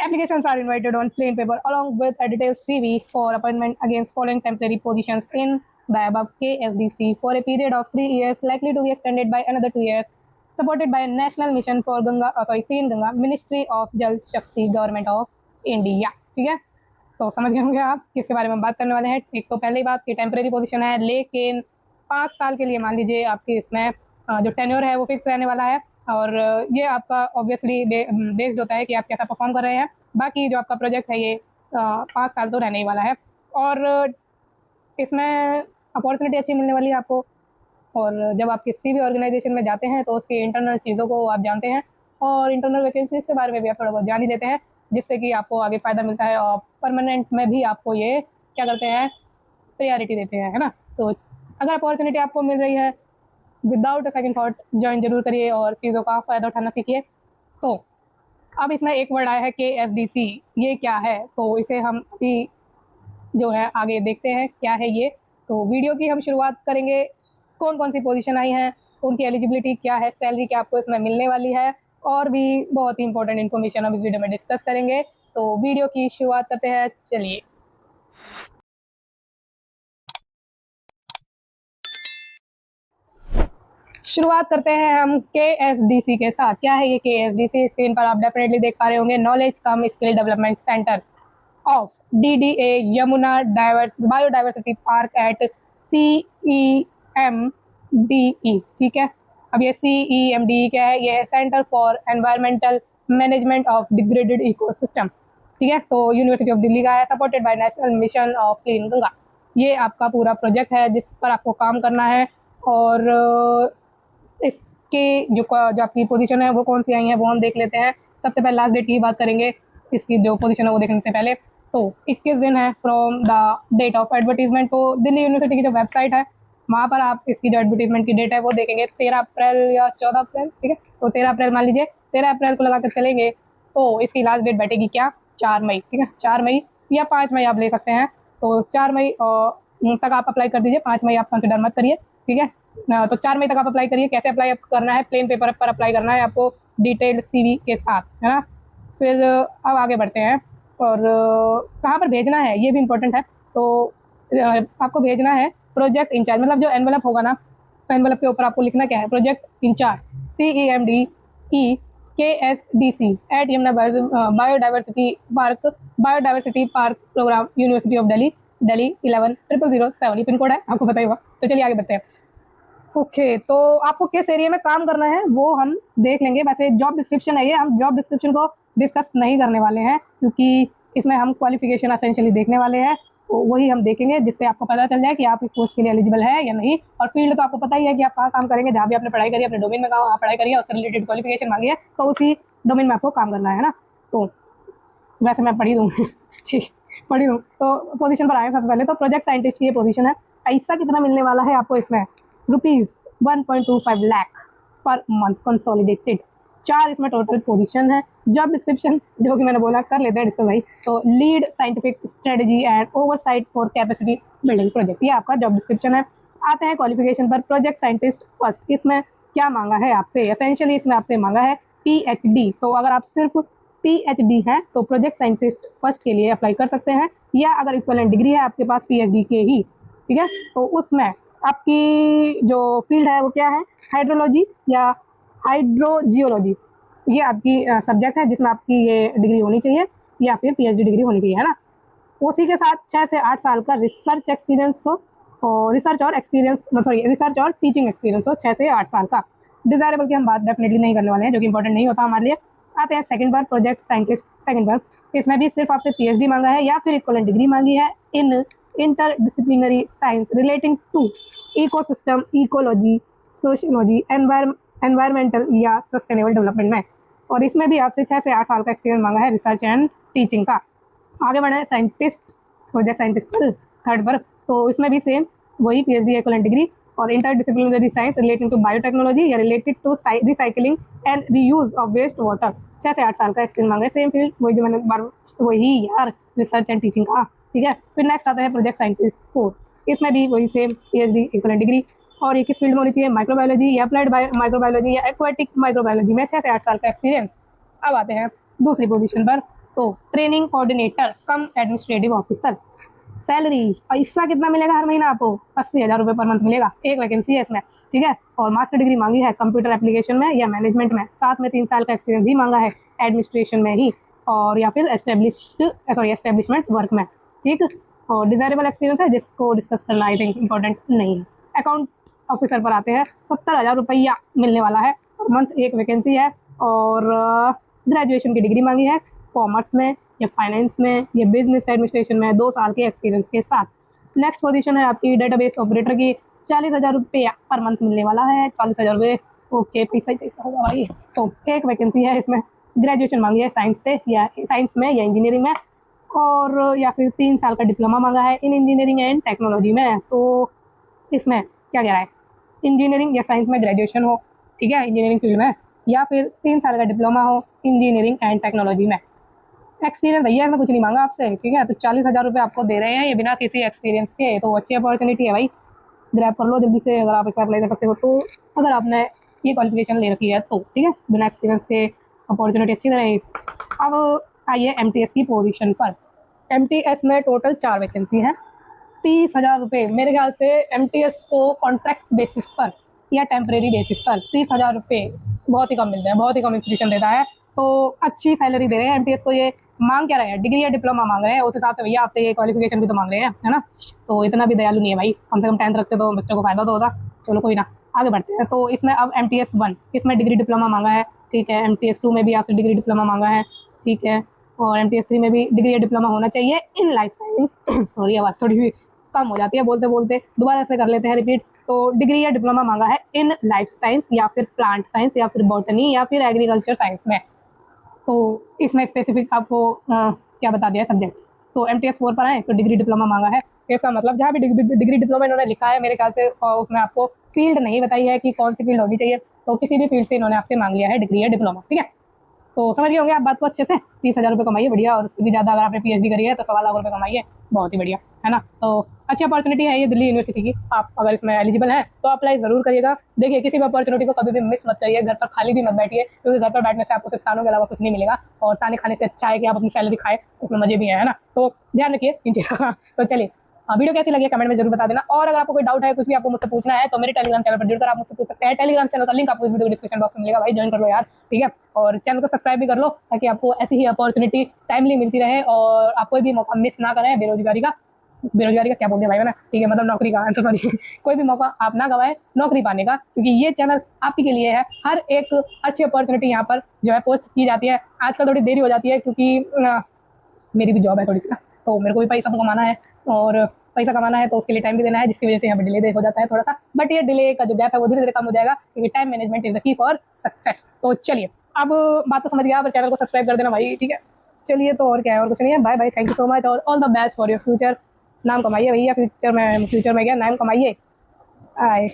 Applications are invited on plain paper along with a detailed CV for appointment against following temporary positions in the above KSDC for a period of 3 years, likely to be extended by another 2 years, supported by a national mission for Clean Ganga, Ministry of Jal Shakti, Government of India. ठीक है, तो समझ गए होंगे आप किसके बारे में बात करने वाले हैं। एक तो पहली बात कि टेम्परेरी पोजीशन है, लेकिन 5 साल के लिए मान लीजिए आपकी इसमें जो टेन्योर है वो फिक्स रहने वाला है, और ये आपका ऑब्वियसली बेस्ड होता है कि आप कैसा परफॉर्म कर रहे हैं। बाकी जो आपका प्रोजेक्ट है ये 5 साल तो रहने ही वाला है, और इसमें अपॉर्चुनिटी अच्छी मिलने वाली है आपको। और जब आप किसी भी ऑर्गेनाइजेशन में जाते हैं तो उसकी इंटरनल चीज़ों को आप जानते हैं, और इंटरनल वैकेंसीज के बारे में भी आप थोड़ा बहुत जान ही लेते हैं, जिससे कि आपको आगे फ़ायदा मिलता है, और परमानेंट में भी आपको ये क्या करते हैं, प्रायोरिटी देते हैं, है ना। तो अगर अपॉर्चुनिटी आपको मिल रही है, without a second thought join जरूर करिए और चीज़ों का फ़ायदा उठाना सीखिए। तो अब इसमें एक वर्ड आया है KSDC, ये क्या है, तो इसे हम अभी जो है आगे देखते हैं क्या है ये। तो वीडियो की हम शुरुआत करेंगे, कौन कौन सी पोजीशन आई हैं, उनकी एलिजिबिलिटी क्या है, सैलरी क्या आपको इसमें मिलने वाली है, और भी बहुत ही इंपॉर्टेंट इन्फॉर्मेशन हम इस वीडियो में डिस्कस करेंगे। तो वीडियो की शुरुआत करते हैं, चलिए। शुरुआत करते हैं हम KSDC के साथ। क्या है ये KSDC? स्क्रीन पर आप डेफिनेटली देख पा रहे होंगे, knowledge cum skill development centre of DDA Yamuna biodiversity park at CEMDE। ठीक है, अब ये CEMDE क्या है? ये centre for environmental management of degraded ecosystem. ठीक है, तो यूनिवर्सिटी ऑफ दिल्ली का है, supported by national mission of clean Ganga. ये आपका पूरा प्रोजेक्ट है जिस पर आपको काम करना है, और इसके जो आपकी पोजीशन है वो कौन सी आई है वो हम देख लेते हैं। सबसे पहले लास्ट डेट की बात करेंगे, इसकी जो पोजीशन है वो देखने से पहले। तो 21 दिन है from the date of advertisement. तो दिल्ली यूनिवर्सिटी की जो वेबसाइट है वहाँ पर आप इसकी जो एडवर्टीजमेंट की डेट है वो देखेंगे 13 अप्रैल या 14 अप्रैल। ठीक है, तो 13 अप्रैल मान लीजिए, 13 अप्रैल को लगा कर चलेंगे तो इसकी लास्ट डेट बैठेगी क्या, 4 मई। ठीक है, 4 मई या 5 मई आप ले सकते हैं। तो 4 मई तक आप अप्लाई कर दीजिए, 5 मई आप कंसिडर मत करिए। ठीक है, तो 4 मई तक आप अप्लाई करिए। कैसे अप्लाई करना है? प्लेन पेपर पर अप्लाई करना है आपको, डिटेल्ड CV के साथ, है ना। फिर अब आगे बढ़ते हैं, और कहाँ पर भेजना है ये भी इम्पोर्टेंट है। तो आपको भेजना है प्रोजेक्ट इंचार्ज, मतलब जो एनवेलप होगा ना, एनवेलप के ऊपर आपको लिखना क्या है, project incharge CEMDE KSDC at Yamuna biodiversity park programme, university of Delhi 110007 pin code है, आपको पता ही होगा। तो चलिए आगे बढ़ते हैं। ओके, तो आपको किस एरिया में काम करना है वो हम देख लेंगे। वैसे जॉब डिस्क्रिप्शन है ये, हम जॉब डिस्क्रिप्शन को डिस्कस नहीं करने वाले हैं, क्योंकि इसमें हम क्वालिफिकेशन एसेंशियली देखने वाले हैं। तो वही हम देखेंगे जिससे आपको पता चल जाए कि आप इस पोस्ट के लिए एलिजिबल है या नहीं। और फील्ड तो आपको पता ही है कि आप कहाँ काम करेंगे, जहाँ भी आपने पढ़ाई करी, अपने डोमेन में कहाँ पढ़ाई करी है, उससे रिलेटेड क्वालिफिकेशन मांगी है, तो उसी डोमेन में आपको काम करना है ना। तो वैसे मैं पढ़ी दूँ ठीक, पढ़ी दूँ। तो पोजीशन पर आए सबसे पहले, तो प्रोजेक्ट साइंटिस्ट की ये पोजीशन है। पैसा कितना मिलने वाला है आपको इसमें? ₹1.25 लाख पर मंथ कंसोलिडेटेड। 4 इसमें टोटल पोजीशन है। जॉब डिस्क्रिप्शन जो कि मैंने बोला कर लेते हैं डिस्कस भाई। तो lead scientific strategy and oversight for capacity building project, ये आपका जॉब डिस्क्रिप्शन है। आते हैं क्वालिफिकेशन पर, प्रोजेक्ट साइंटिस्ट फर्स्ट। इसमें क्या मांगा है आपसे? एसेंशियली इसमें आपसे मांगा है PhD। तो अगर आप सिर्फ PhD हैं तो प्रोजेक्ट साइंटिस्ट फर्स्ट के लिए अप्लाई कर सकते हैं, या अगर इक्वलेंट डिग्री है आपके पास PhD के ही, ठीक है, तो उसमें आपकी जो फील्ड है वो क्या है, हाइड्रोलॉजी या हाइड्रोजियोलॉजी, ये आपकी सब्जेक्ट है जिसमें आपकी ये डिग्री होनी चाहिए, या फिर PhD डिग्री होनी चाहिए, है ना। उसी के साथ 6 से 8 साल का रिसर्च एक्सपीरियंस हो, और रिसर्च और टीचिंग एक्सपीरियंस हो 6 से 8 साल का। डिज़ायरेबल की हम बात डेफिनेटली नहीं करने वाले हैं, जो कि इंपॉर्टेंट नहीं होता हमारे लिए। आते हैं सेकंड पर, प्रोजेक्ट साइंटिस्ट सेकंड पर। इसमें भी सिर्फ आपसे PhD मांगा है या फिर इक्वलेंट डिग्री मांगी है in interdisciplinary science relating to ecosystem, ecology, sociology, environmental या सस्टेनेबल डेवलपमेंट में। और इसमें भी आपसे 6 से 8 साल का एक्सपीरियंस मांगा है रिसर्च एंड टीचिंग का। आगे बढ़े साइंटिस्ट, प्रोजेक्ट साइंटिस्ट पर थर्ड पर। तो इसमें भी सेम वही PhD इक्वलेंट डिग्री और interdisciplinary science relating to biotechnology या related to recycling and reuse of waste water. 6 से 8 साल का एक्सपीरियंस मांगा है, सेम फील्ड वही जो मैंने वही यार, रिसर्च एंड टीचिंग का। ठीक है, फिर नेक्स्ट आता है प्रोजेक्ट साइंटिस्ट 4। इसमें भी वही सेम PhD इक्वलेंट डिग्री, और ये किस फील्ड में होनी चाहिए, माइक्रोबायोलॉजी या अप्लाइड माइक्रोबायोलॉजी या एक्वाटिक माइक्रोबायोलॉजी में 6 से 8 साल का एक्सपीरियंस। अब आते हैं दूसरी पोजीशन पर, तो ट्रेनिंग कोऑर्डिनेटर कम एडमिनिस्ट्रेटिव ऑफिसर। सैलरी पैसा कितना मिलेगा हर महीना आपको? 80,000 रुपये पर मंथ मिलेगा। एक वैकेंसी है इसमें, ठीक है। और मास्टर डिग्री मांगी है कंप्यूटर एप्लीकेशन में या मैनेजमेंट में, साथ में 3 साल का एक्सपीरियंस भी मांगा है एडमिनिस्ट्रेशन में ही, और या फिर एस्टेब्लिशमेंट वर्क में, ठीक। और डिजायरेबल एक्सपीरियंस है जिसको डिस्कस करना आई थिंक इंपॉर्टेंट नहीं है। अकाउंट ऑफिसर पर आते हैं, 70,000 रुपया मिलने वाला है पर मंथ, एक वैकेंसी है। और ग्रेजुएशन की डिग्री मांगी है कॉमर्स में या फाइनेंस में या बिजनेस एडमिनिस्ट्रेशन में, 2 साल के एक्सपीरियंस के साथ। नेक्स्ट पोजीशन है आपकी डेटाबेस ऑपरेटर की, 40,000 रुपया पर मंथ मिलने वाला है। 40,000 रुपये, ओके, पैसा ही पैसा होगा भाई। तो एक वैकेंसी है इसमें, ग्रेजुएशन मांगी है साइंस में या इंजीनियरिंग में, और या फिर 3 साल का डिप्लोमा मांगा है इन इंजीनियरिंग एंड टेक्नोलॉजी में। तो इसमें क्या कह रहा है, इंजीनियरिंग या साइंस में ग्रेजुएशन हो, ठीक है, इंजीनियरिंग फील्ड में, या फिर 3 साल का डिप्लोमा हो इंजीनियरिंग एंड टेक्नोलॉजी में। एक्सपीरियंस भैया इसमें कुछ नहीं मांगा आपसे, ठीक है। तो 40,000 रुपये आपको दे रहे हैं ये बिना किसी एक्सपीरियंस के, तो अच्छी अपॉर्चुनिटी है भाई, ग्रैब कर लो जल्दी से अगर आप इसमें अप्लाई कर सकते हो तो, अगर आपने ये क्वालिफिकेशन ले रखी है तो, ठीक है, बिना एक्सपीरियंस के अपॉर्चुनिटी अच्छी तरह। अब आइए MTS की पोजीशन पर। MTS में टोटल 4 वैकेंसी हैं, 30,000 रुपये। मेरे ख्याल से MTS को कॉन्ट्रैक्ट बेसिस पर या टेम्परेरी बेसिस पर 30,000 रुपये बहुत ही कम मिलते हैं, बहुत ही कम इंस्टीट्यूशन देता है, तो अच्छी सैलरी दे रहे हैं। MTS को ये मांग क्या रहे हैं, डिग्री या डिप्लोमा मांग रहे हैं, उस हिसाब से भैया आपसे ये क्वालिफिकेशन भी तो मांग रहे हैं, है ना। तो इतना भी दयालु नहीं है भाई, कम से कम 10th रखते तो बच्चों को फायदा तो होता। चलो कोई ना, आगे बढ़ते हैं। तो इसमें अब MTS 1, इसमें डिग्री डिप्लोमा मांगा है, ठीक है। MTS 2 में भी आपसे डिग्री डिप्लोमा मांगा है, ठीक है। और MTS 3 में भी डिग्री या डिप्लोमा होना चाहिए इन लाइफ साइंस। सॉरी, आवाज़ थोड़ी सी कम हो जाती है बोलते बोलते, दोबारा से कर लेते हैं रिपीट। तो डिग्री या डिप्लोमा मांगा है इन लाइफ साइंस या फिर प्लांट साइंस या फिर बॉटनी या फिर एग्रीकल्चर साइंस में। तो इसमें स्पेसिफिक आपको क्या बता दिया है सब्जेक्ट। तो MTS 4 पर आए तो डिग्री डिप्लोमा मांगा है। इसका मतलब जहाँ भी डिग्री डिप्लोमा इन्होंने लिखा है मेरे ख्याल से उसमें आपको फील्ड नहीं बताई है कि कौन सी फील्ड होनी चाहिए, तो किसी भी फील्ड से इन्होंने आपसे मांग लिया है डिग्री या डिप्लोमा, ठीक है। तो समझ गए होंगे आप बात को अच्छे से। 30,000 रुपये कमाइए, बढ़िया, और उससे भी ज़्यादा अगर आपने PhD करी है तो 1.25 लाख रुपये कमाइए, बहुत ही बढ़िया, है ना। तो अच्छी अपॉर्चुनिटी है ये दिल्ली यूनिवर्सिटी की, आप अगर इसमें एलिजिबल हैं तो अप्लाई ज़रूर करिएगा। देखिए, किसी भी अपॉर्चुनिटी को कभी भी मिस मत करिए, घर पर खाली भी मत बैठिए, क्योंकि घर पर बैठने से आपको सिर्फ तानों के अलावा कुछ नहीं मिलेगा, और ताने खाने से अच्छा है कि आप अपनी सैलरी खाएं, उसमें मजे भी है ना। तो ध्यान रखिए इन चीज़ों का। तो चलिए, वीडियो कैसी लगी कमेंट में जरूर बता देना, और अगर आपको कोई डाउट है, कुछ भी आपको मुझसे पूछना है, तो मेरे टेलीग्राम चैनल पर जुड़कर आप मुझसे पूछ सकते हैं। टेलीग्राम चैनल का लिंक आपको इस वीडियो डिस्क्रिप्शन बॉक्स में मिलेगा भाई, ज्वाइन कर लो यार, ठीक है। और चैनल को सब्सक्राइब भी कर लो ताकि आपको ऐसी ही अपॉर्चुनिटी टाइमली मिलती रहे और आप कोई भी मौका मिस ना करें बेरोजगारी का क्या बोल दिया भाई मैंने, ठीक है, मतलब नौकरी का, सॉरी कोई भी मौका आप ना गवाए नौकरी पाने का, क्योंकि ये चैनल आप ही के लिए है। हर एक अच्छी अपॉर्चुनिटी यहाँ पर जो है पोस्ट की जाती है। आजकल थोड़ी देरी हो जाती है क्योंकि मेरी भी जॉब है थोड़ी सी ना, तो मेरे को भी पैसा तो कमाना है, और पैसा कमाना है तो उसके लिए टाइम भी देना है, जिसकी वजह से यहाँ पर डिले हो जाता है थोड़ा सा। बट ये डिले का जो गैप है वो धीरे धीरे कम हो जाएगा, क्योंकि time management is the key for success. तो चलिए, अब बात तो समझ गया, पर चैनल को सब्सक्राइब कर देना भाई, ठीक है। चलिए, तो और क्या है, और कुछ नहीं है। Bye bye, thank you so much, और all the best for your future. नाम कमाइए भैया, फ्यूचर में क्या नाम कमाइए। आए